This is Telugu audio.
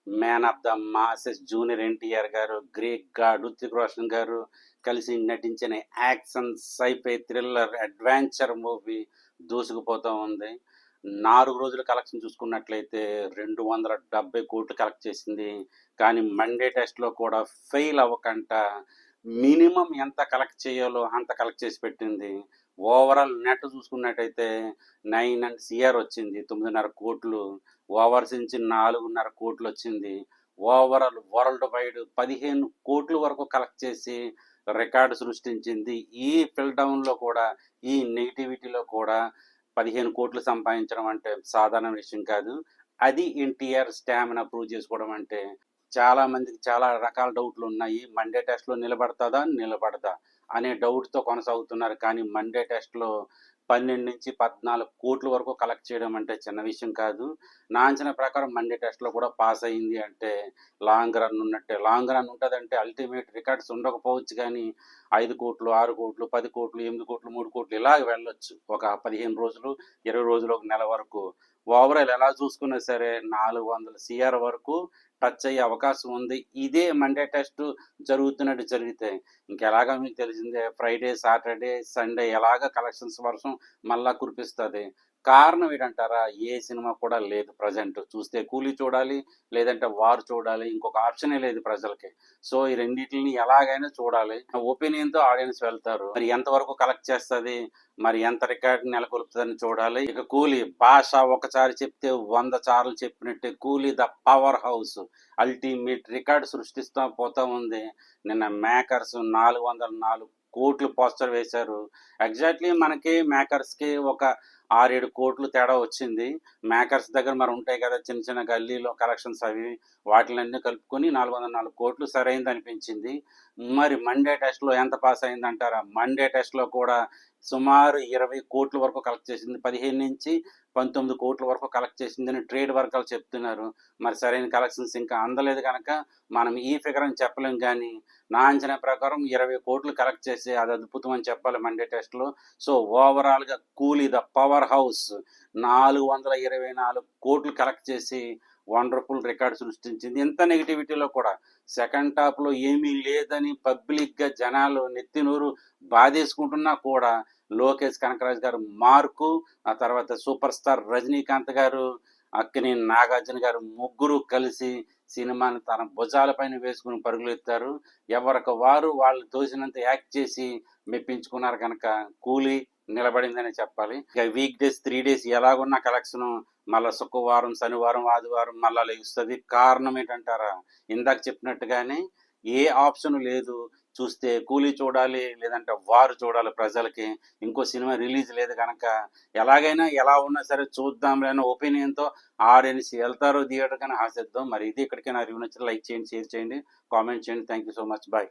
Man of the masses junior NTR garu, great god Hrithik Roshan garu కలిసి నటించిన action sci-fi thriller adventure movie దూసుకుపోతూ ఉంది. 4 రోజుల కలెక్షన్ చూసుకున్నట్లయితే 270 కోట్లు కలెక్ట్ చేసింది. కానీ మండే టెస్ట్లో కూడా ఫెయిల్ అవ్వకుండా మినిమం ఎంత కలెక్ట్ చేయాలో అంత కలెక్ట్ చేసి పెట్టింది. ఓవరాల్ నెట్ చూసుకున్నట్టయితే 9 CR వచ్చింది, 9.5 కోట్లు. ఓవర్స్ నుంచి 4.5 కోట్లు వచ్చింది. ఓవరాల్ వరల్డ్ వైడ్ 15 కోట్ల వరకు కలెక్ట్ చేసి రికార్డు సృష్టించింది. ఈ ఫిల్ డౌన్లో కూడా, ఈ నెగిటివిటీలో కూడా 15 కోట్లు సంపాదించడం అంటే సాధారణ విషయం కాదు. అది ఎన్టీఆర్ స్టామినా ప్రూవ్ చేసుకోవడం అంటే. చాలా మందికి చాలా రకాల డౌట్లు ఉన్నాయి. మండే టెస్ట్లో నిలబడతాదా, నిలబడదా అనే డౌట్తో కొనసాగుతున్నారు. కానీ మండే టెస్ట్లో 12-14 కోట్ల వరకు కలెక్ట్ చేయడం అంటే చిన్న విషయం కాదు. నా అంచనా ప్రకారం మండే టెస్ట్లో కూడా పాస్ అయింది అంటే లాంగ్ రన్ ఉన్నట్టే. లాంగ్ రన్ ఉంటుందంటే అల్టిమేట్ రికార్డ్స్ ఉండకపోవచ్చు, కానీ 5 కోట్లు, 6 కోట్లు, 10 కోట్లు, 8 కోట్లు, 3 కోట్లు ఇలాగ వెళ్ళొచ్చు. ఒక 15 రోజులు, 20 రోజులు, ఒక నెల వరకు. ఓవరాల్ ఎలా చూసుకున్నా సరే 400 CR వరకు టచ్ అయ్యే అవకాశం ఉంది. ఇదే మండే టెస్ట్ జరుగుతున్నట్టు జరిగితే. ఇంకెలాగా మీకు తెలిసిందే, ఫ్రైడే, సాటర్డే, సండే ఎలాగ కలెక్షన్స్ వర్షం మళ్ళా కురిపిస్తుంది. కారణం ఏంటంటారా? ఏ సినిమా కూడా లేదు ప్రజెంట్. చూస్తే కూలీ చూడాలి, లేదంటే వార్ చూడాలి. ఇంకొక ఆప్షనే లేదు ప్రజలకి. సో ఈ రెండింటిని ఎలాగైనా చూడాలి. ఒపీనియన్తో ఆడియన్స్ వెళ్తారు. మరి ఎంతవరకు కలెక్ట్ చేస్తుంది, మరి ఎంత రికార్డ్ నెలకొల్పుతుందని చూడాలి. ఇక కూలీ భాష ఒకసారి చెప్తే 100 సార్లు చెప్పినట్టే. కూలీ the power house ultimate record సృష్టిస్తూ పోతా ఉంది. నిన్న మేకర్స్ 404 కోట్లు పోస్టర్ వేశారు. ఎగ్జాక్ట్లీ మనకి మేకర్స్కి ఒక 6-7 కోట్లు తేడా వచ్చింది. మేకర్స్ దగ్గర మరి ఉంటాయి కదా చిన్న చిన్న గల్లీలో కలెక్షన్స్, అవి వాటిలన్నీ కలుపుకొని 404 కోట్లు సరైనది అనిపించింది. మరి మండే టెస్ట్లో ఎంత పాస్ అయిందంటారా? మండే టెస్ట్లో కూడా సుమారు 20 కోట్ల వరకు కలెక్ట్ చేసింది. 15-19 కోట్ల వరకు కలెక్ట్ చేసిందని ట్రేడ్ వర్గాలు చెప్తున్నారు. మరి సరైన కలెక్షన్స్ ఇంకా అందలేదు కనుక మనం ఈ ఫిగర్ అని చెప్పలేం. కానీ నా అంచనా ప్రకారం 20 కోట్లు కలెక్ట్ చేసి అది అద్భుతం అని చెప్పాలి మండే టెస్ట్లో. సో ఓవరాల్గా కూలీ ద పవర్ హౌస్ 424 కోట్లు కలెక్ట్ చేసి వండర్ఫుల్ రికార్డ్ సృష్టించింది. ఇంత నెగిటివిటీలో కూడా సెకండ్ హాఫ్లో ఏమీ లేదని పబ్లిక్గా జనాలు నెత్తినూరు బాధేసుకుంటున్నా కూడా లోకేష్ కనకరాజు గారు మార్కు, ఆ తర్వాత సూపర్ స్టార్ రజనీకాంత్ గారు, అక్కినేని నాగార్జున గారు ముగ్గురు కలిసి సినిమాని తన భుజాలపైన వేసుకుని పరుగులెత్తారు. ఎవరికి వారు వాళ్ళు తోసినంత యాక్ట్ చేసి మెప్పించుకున్నారు కనుక కూలీ నిలబడిందని చెప్పాలి. ఇక వీక్ డేస్ 3 డేస్ ఎలాగున్న కలెక్షన్ మళ్ళీ శుక్రవారం, శనివారం, ఆదివారం మళ్ళా లెగుస్తుంది. కారణం ఏంటంటారా? ఇందాక చెప్పినట్టుగానే ఏ ఆప్షన్ లేదు. చూస్తే కూలీ చూడాలి, లేదంటే వారు చూడాలి. ప్రజలకి ఇంకో సినిమా రిలీజ్ లేదు కనుక ఎలాగైనా ఎలా ఉన్నా సరే చూద్దాంలే అన్న ఒపీనియన్తో ఆడియన్స్ వెళ్తారో థియేటర్ కానీ ఆశిద్దాం. మరి ఇది ఇక్కడికైనా రివ్యూ నచ్చితే లైక్ చేయండి, షేర్ చేయండి, కామెంట్ చేయండి. Thank you so much. Bye.